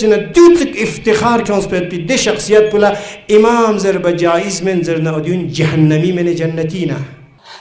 دوتك افتخار كونسبت بدي شخصيات بلا إمام زر بجائز من زرنا أديون جهنمي من جنتينا.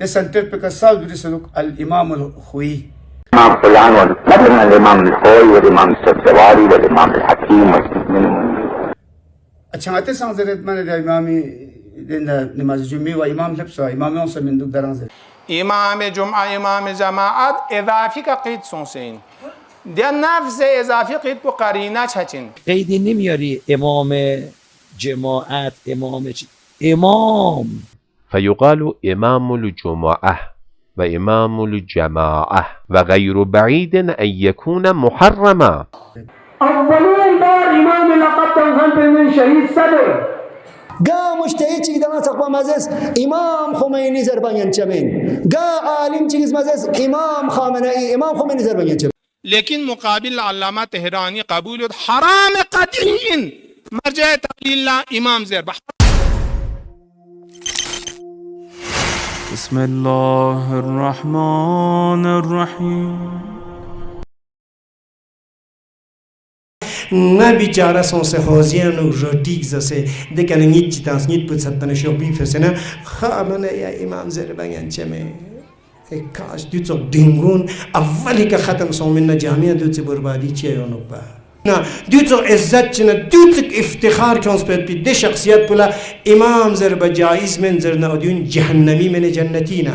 نسنتر بكسال برسلوك الإمام الخوي الإمام فلان والقدم الإمام الخوي والإمام السبزواري والإمام الحكيم أشان سانزرت من الإمامي نماز جمعة وإمام لبسه إمام يوم من دوك درانزر امام جمعه امام جماعت اضافی کا قید سونسین در نفس اضافی قید با قرینه چچین قیدی نمیاری امام جماعت امام فيقال إمام الجمعة وإمام الجماعة وغير بعيد أن يكون محرما. أولين بار إمام لقب تنخل من شهيد صدر قا مجتهد چیز دانا تقوى مزز امام خمینی زربان چمین قا عالم چیز مزز امام خمینی زربان چمین لیکن مقابل علامہ تهرانی قبول حرام قطعی مرجع تعلیل امام زربا. بسم الله الرحمن الرحیم. Na bicara son se hoziano rotik zase dekane nit chitans nit putsatane shobi fesena khamana ya imam zerbangan cheme kash dutsok dingun avvali ka khatam son minna jamia dutsi burbadi cheyono ba na dutsok izzat china dutsok iftikhar konspet bidde shakhsiyat bula imam zerba jaiz men zerna odiyun jahannami men jannatina.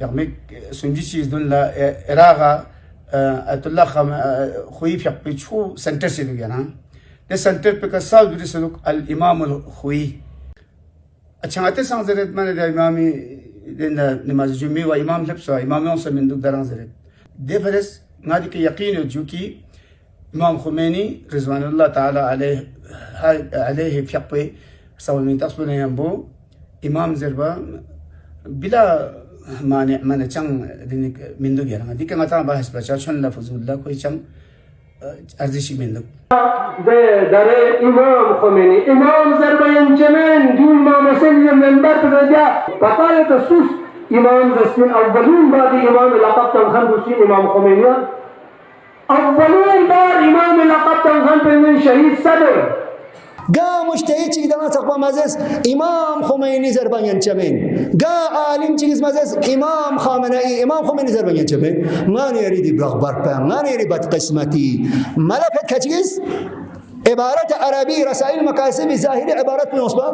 يغمك Sanjay شيء دون لا إراغا أتلا خوي في بيشو سنتر سيدو جانا ده سنتر بكسال بريسلوك الإمام الخوي أشان أتسان زرت من الإمامي نماز جمعة وإمام لبسه إمام يوم من دوك دران زرت ده فرس نادي كيقين يجوكي إمام خميني رضوان الله تعالى عليه في حقه سوى من تصبنا ينبو إمام زربا بلا مانع من چنگ من دو گیرن دیگه مثلا بحث بچه چون لفظ الله کوئی چنگ ارزشی من دو در امام خمینی امام زربان چمن دون ما مسئله منبر بجا بقایت سوس امام زسمین اولین بعد امام لقب تنخل حسین امام خمینی اولین بار امام لقب تنخل من شهید صدر قا مجتهد چیز دانا تقوى مزز امام خمینی زربان چمین قا عالم چیز مزز امام خمینی زربان چمین ما نريد برغ برپا ما نريد بد قسمتي ملفت كچيز عبارة عربي رسائل مكاسب ظاهرة عبارة نصبة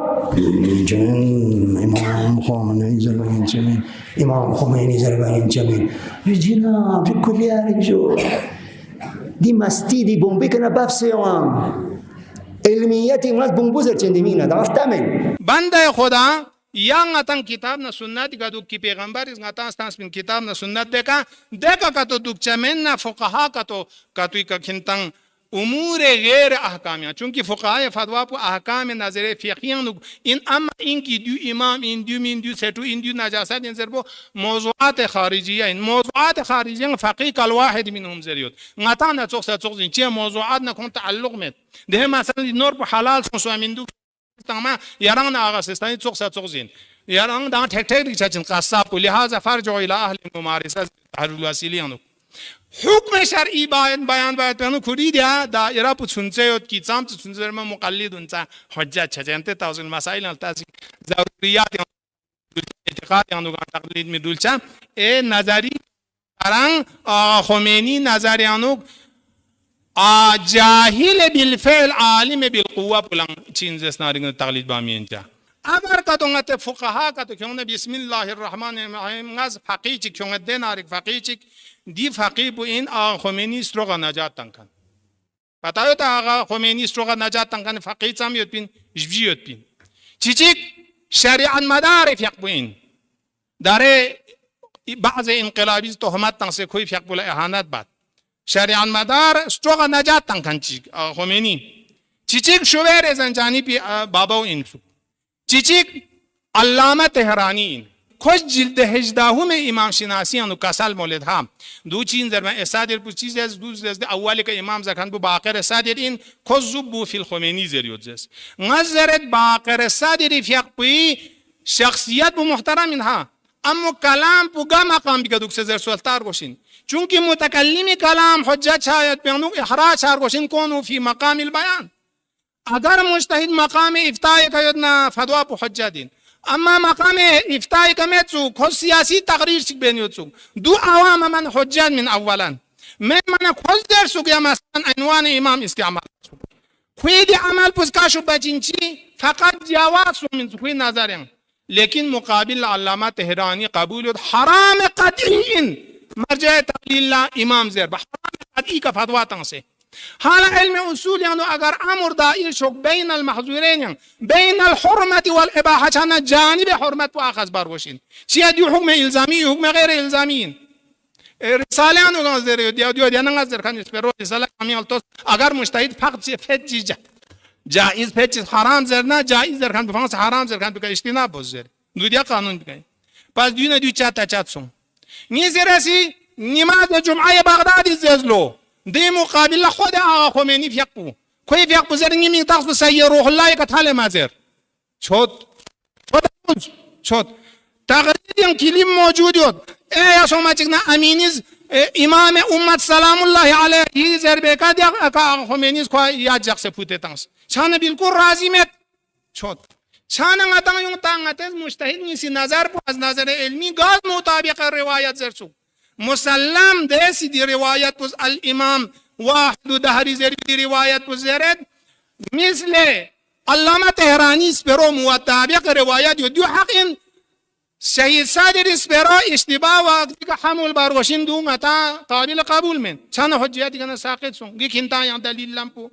امام خمینی زربان چمین امام خمینی زربان چمین جناب بكل يارك جو دي مستی دي بومبي كنا بفسيوان علمیتی ماست بمبوزر چندی مینا داشت تامن. بنده خدا یا غتان کتاب نا سنت گادو کی پیغمبر از غتان استانس بین کتاب نا سنت دکا کتو دوکچمن نا فقها کتو کینتان امور غیر احکامیه چونکی فقهای فتوا پو احکام نظر فقهیان این اما این کی دو امام این دو من دو ستو این دو نجاست این زربو موضوعات خارجیه این موضوعات خارجیه فقيه الواحد منهم زریوت غتان تصوص این چه موضوعات نکن تعلق مت ده مثلا نور په حلال سو من دو تمام يران اغاس استاني تصوصين يران دا تك چچن قصاب لهذا فرجوا الى اهل الممارسه الوسيليان حکم شرعی بیان باید بکنم کردی دا ایرا پسونچه‌ات کی چام چونچه ما مقلد اونچا حجت چجنته تازن مسائل التازی ضروریات اعتقاد یانوگان تقلید میدولچم نظری اران خمینی نظریانو جاهل بالفعل عالم بالقوه بلان چین زسنارین تقلید بامیانجا امر کاتونگت فقها کاتو کیونه بسم الله الرحمن الرحیم از فقیه چی کیونه دیناریک فقیه چی دی فقیه بو این آقا خمینی استروغا نجات تنکن پتایو تا آقا خمینی استروغا نجات تنکن فقیه چم یود بین جبجی یود بین چیچیک شریعت مدار فیق بو این داره بعض انقلابی تهمت تنسه کوی فیق بولا احانت باد شریعت مدار استروغا نجات تنکن چیک آقا خمینی چیچیک شویر زنجانی پی بابا و اینفو چیچیک علامه تهرانی خوش جلد 18 امام شناسی و کسل مولد ها دو چین در من اسادر پو چیز از دو از اولی که امام زکان بو باقر اسادر این کذب بو فی الخمینی زریوت زس نظرت باقر اسادر فیق پی شخصیت بو محترم اینها اما کلام پو گا مقام بگدوک سزر سولتار گوشین چونکه متکلم کلام حجت شاید بیانو احراج شار گوشین کونو فی مقام البیان اگر مجتهد مقام افتای کیدنا فتوا پو حجتین اما مقام افتای کمیتسو خود سیاسی تقریر چک بینیوتسو دو عوام من حجت من اولا من خود درسو که مثلا عنوان امام استعمال خوی دی عمل پس کاشو بچینچی فقط جواز من خوی نظرم لیکن مقابل علامه تهرانی قبول حرام قطعی مرجع تعلیل امام زیر حرام قطعی کا فتوا تنسے حالا علم اصول یعنی اگر امر دائر شک بین المحظورین بین الحرمة والاباحة چانا جانب حرمت و اخذ بروشین چیه دیو حکم الزامی حکم غیر الزامی رساله انو نظر دیو نظر کن اسپرو رساله کمی التوس اگر مجتهد فقط فت چیز جائز فت چیز حرام زرنا جائز زر کن بفانس حرام زر کن بکن اجتناب بوز زر دو دیا قانون بکن پس دیو چات سون نیزرسی نماز جمعه بغدادی زلو دی مقابل خود آقا خمینی فیقو کوئی فیقو زرنگی می تقص بسیه روح الله کتحال مازر شد تقریدی کلیم موجود یود ایا شما چکنا امینیز امام امت سلام الله علیه زربه که دیگه آقا خمینیز کوئی یاد جاکسه پوته تنس چانه بالکل راضی مت شد چانه غتان یون تانگتز مجتهد نیسی نظر پو از نظر علمی گاز مطابق روایت زرسو مسلم دیسی دی روایت پس الامام واحد و دهری زری دی روایت پس زرد مثل علامه تهرانی اسپرو مطابق روایت یو دیو حق این شهید صادر اسپرو اشتباه وقتی که حمول باروشین دو متا قابل قبول من چانا حجیاتی کنه ساقط سون گی کنتا یا دلیل لمپو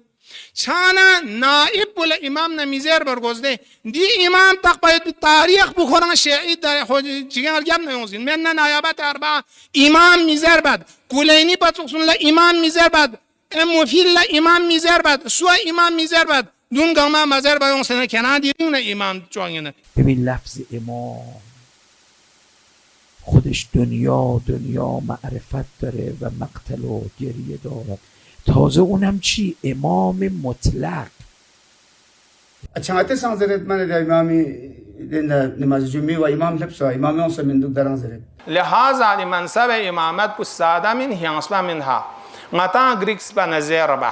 چانا نائب بول امام نمیزر برگزده دی امام تق باید تاریخ بخورن شهید در خود چیگر جب نیوزین من نایبت اربعه امام میزر بد کلینی پاتوکسون ل امام میزر بد مفیل ل امام میزر بد سو امام میزر بد دون گاما مزر بد اون سنه کنار دیدیم نه امام چونینه ببین لفظ امام خودش دنیا معرفت داره و مقتل و گریه داره تازه اونم چی امام مطلق چاته سانزرت من در امامی نماز جمعه و امام لبسا امام اون سمندوق دران زرت لحاظ منصب امامت کو ساده من هیانسبا منها غتا گریکس با نظر با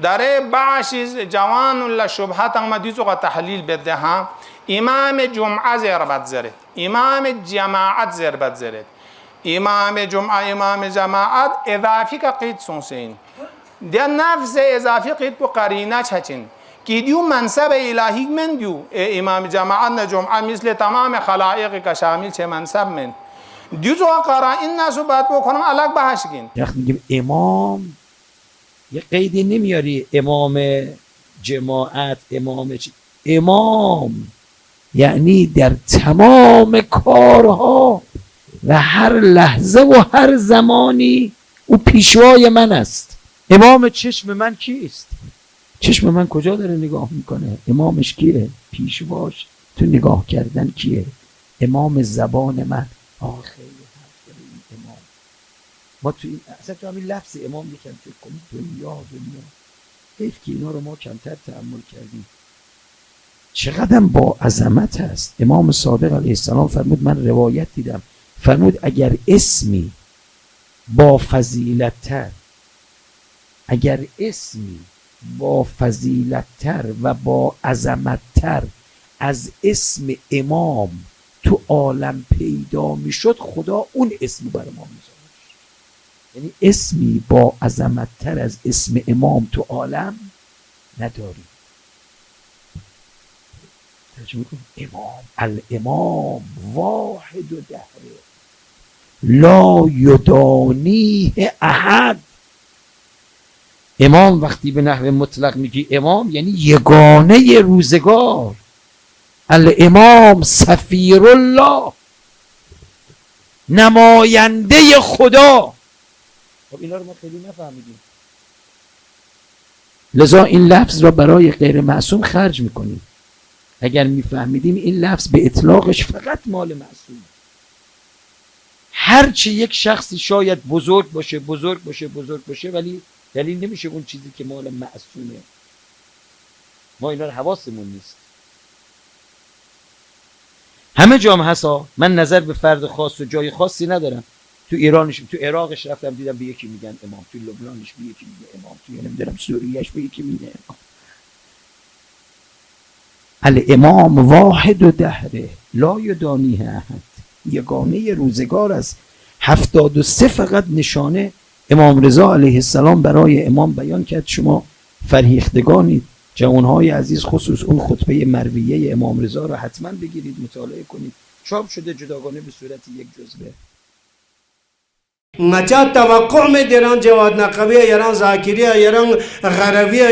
داره بعضی جوان الله شبهات ما دیزو کا تحلیل بده ها امام جمعه زربت زرت امام جماعت زربت زرت امام جمعه امام جماعت اضافی کا قید سونسین در نفس اضافی قید بو قرینه چچین که دیو منصب الهی من دیو امام جماعت جمعه مثل تمام خلائق کا شامل چه منصب من دیو جو قرائن ناسو بات بو کنم الگ بحث کین وقتی میگیم امام یه قیدی نمیاری امام جماعت امام یعنی در تمام کارها و هر لحظه و هر زمانی او پیشوای من است. امام چشم من کیست؟ چشم من کجا داره نگاه میکنه؟ امامش کیه؟ پیشواش تو نگاه کردن کیه؟ امام زبان من خیلی حرف داره این امام. ما تو این اصلا تو همین لفظ امام یکم فکر کنیم دنیا حیف که اینا رو ما کمتر تأمل کردیم. چقدر با عظمت هست. امام صادق علیه السلام فرمود، من روایت دیدم، فرمود اگر اسمی با فضیلت‌تر و با عظمت‌تر از اسم امام تو عالم پیدا میشد، خدا اون اسم بر ما میذاشت. یعنی اسمی با عظمت‌تر از اسم امام تو عالم نداریم. ترجمه کن. الامام واحد و دهره لا یدانیه احد. امام وقتی به نحو مطلق میگی امام یعنی یگانه روزگار. الامام سفیر الله، نماینده خدا. خب اینا رو ما خیلی نفهمیدیم، لذا این لفظ را برای غیر معصوم خرج میکنیم. اگر میفهمیدیم این لفظ به اطلاقش فقط مال معصوم. هرچی یک شخصی شاید بزرگ باشه ولی دلیل نمیشه اون چیزی که مال معصومه. ما اینا رو حواسمون نیست. همه جام هسا. من نظر به فرد خاص و جای خاصی ندارم. تو عراقش رفتم دیدم به یکی میگن امام، تو لبنانش به یکی میگه امام، تو نمیدونم سوریهش به یکی میگه امام. الامام واحد و دهره لا یدانیه احد. یگانه روزگار است. 73 فقط نشانه امام رضا علیه السلام برای امام بیان کرد. شما فرهیختگانید، جوانهای عزیز، خصوص اون خطبه مرویه امام رضا رو حتما بگیرید مطالعه کنید. چاپ شده جداگانه به صورت یک جزوه. مچا توقع میں دیران جواد نقوی یران ذاکری یران غروی.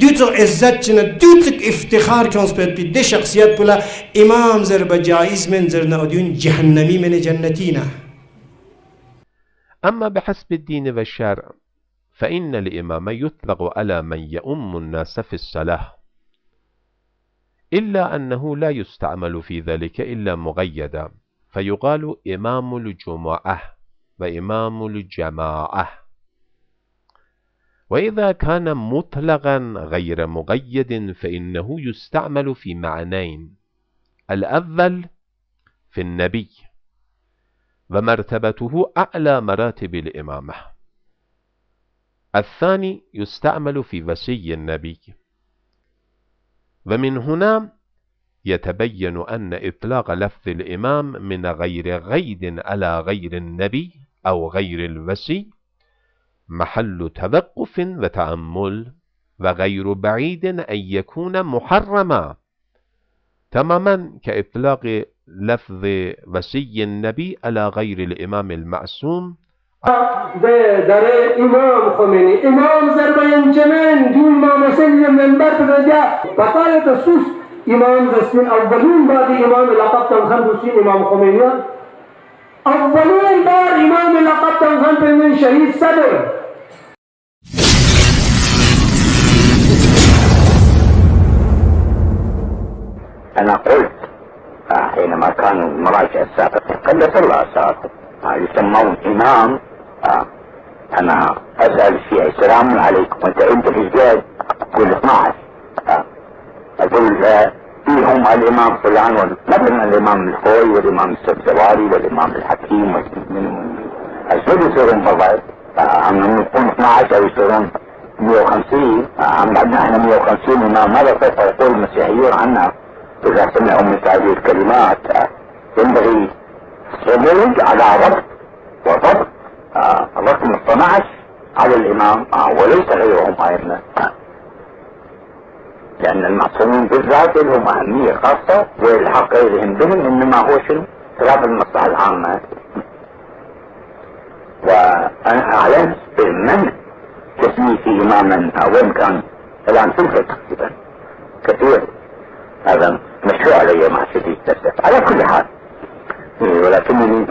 دوتو عزت چنه دوتو افتخار که انسپید بید ده شخصیت بلا امام زر بجائز من زر نادیون جهنمی من جنتینا. أما بحسب الدين والشرع فإن الإمام يطلق على من يؤم الناس في الصلاة، إلا أنه لا يستعمل في ذلك إلا مقيدا، فيقال إمام الجمعة وإمام الجماعة. وإذا كان مطلقا غير مقيد فإنه يستعمل في معنيين: الأول في النبي ومرتبته أعلى مراتب الإمامة، الثاني يستعمل في وصي النبي. ومن هنا يتبين أن إطلاق لفظ الإمام من غير قيد على غير النبي أو غير الوصي محل توقف وتأمل، وغير بعيد أن يكون محرما، تماما كإطلاق لفظ وصي النبي على غير الإمام المعصوم. در امام خمینی امام زربینچمن دون ما مسئله منبر بگذیا بقایت سوس امام زسمین اولین بعد امام لقب تنخن دوسین امام خمینی اولین بار امام لقب تنخن پر شهید صدر. أنا قلت حينما كانوا المراجع السابقين قدس الله سابق يسمون إمام، أنا أسأل الشيعي السلام عليكم وأنت أنت في الجهاد تقول 12، أقول فيهم الإمام فلان مثلا الإمام الخوي والإمام السبزواري والإمام الحكيم، أشهد يصيرون فضائل، أما يكون 12 أو يصيرون 150 عم عندنا احنا 150 إمام. ماذا سوف يقول المسيحيون عنا إذا سمعوا مثل هذه الكلمات؟ ينبغي الصمود على ضبط رقم 12 على الإمام وليس غيرهم أيضا، لأن المعصومين بالذات لهم أهمية خاصة والحق غيرهم بهم إنما هو شنو؟ خلاف المصلحة العامة. وأنا أعلم بمن تسميتي إماما وين كان الآن تنفق تقريبا كثير، هذا مشروع علي مع شديد للأسف. على كل حال ولكنني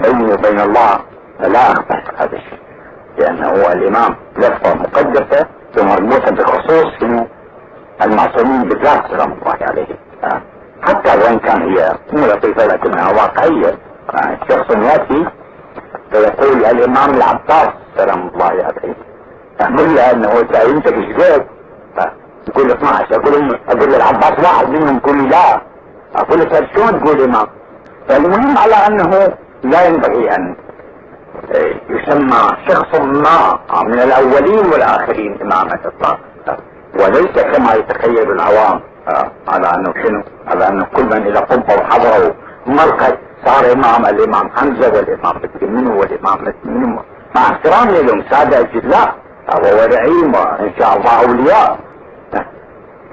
بيني وبين الله لا أخبر هذا الشيء، لأنه هو الإمام لفظة مقدسة ومربوطة بخصوص المعصومين بالذات سلام الله عليه، حتى وإن كان هي مو لطيفة لكنها واقعية. شخص يأتي فيقول الإمام العباس سلام الله عليه، أقول له أنه أنت بشجاع، يقول 12، أقول له العباس واحد منهم، يقول لي لا، أقول له شلون تقول إمام؟ فالمهم على أنه لا ينبغي أن يسمى شخص ما من الأولين والآخرين إمامة الله، وليس كما يتخيل العوام على أنه شنو؟ على أنه كل من إذا قبة وحضره مرقد صار إمام، الإمام حمزة والإمام منه والإمام منه، مع احترامي لهم سادة أجلاء وورعين وإن شاء الله أولياء،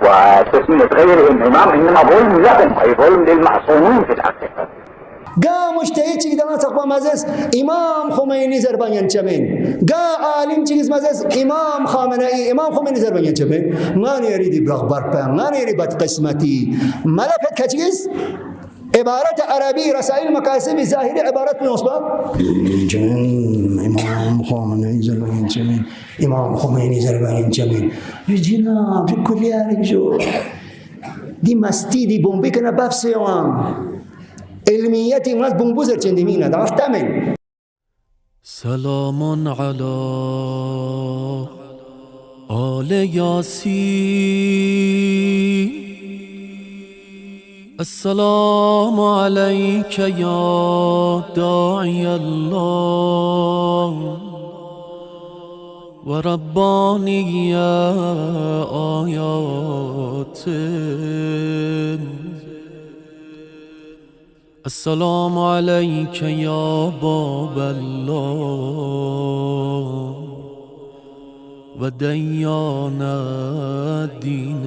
وتسمية غيرهم إمام إنما ظلم لهم، أي ظلم للمعصومين في الحقيقة. قا مجتهد چی دانا تقوا مزس امام خمینی زربان چمن قا عالم چیز مزس امام خامنه‌ای امام خمینی زربان چمن ما نريد برغ برپا ما نريد بات قسمتي ملفت كچيز عبارة عربي رسائل مكاسب ظاهرة عبارة من أصبع امام خمینی زربان چمن امام خمینی زربان چمن جناب بكل يارك جو دي مستی دي بومبي كنا بافسيوان علميتي الناس بنبوزر چندمينا دعف تامن. سلام على آل ياسين، السلام عليك يا داعي الله ورباني آيات، السلام عليك يا باب الله وديان الدين.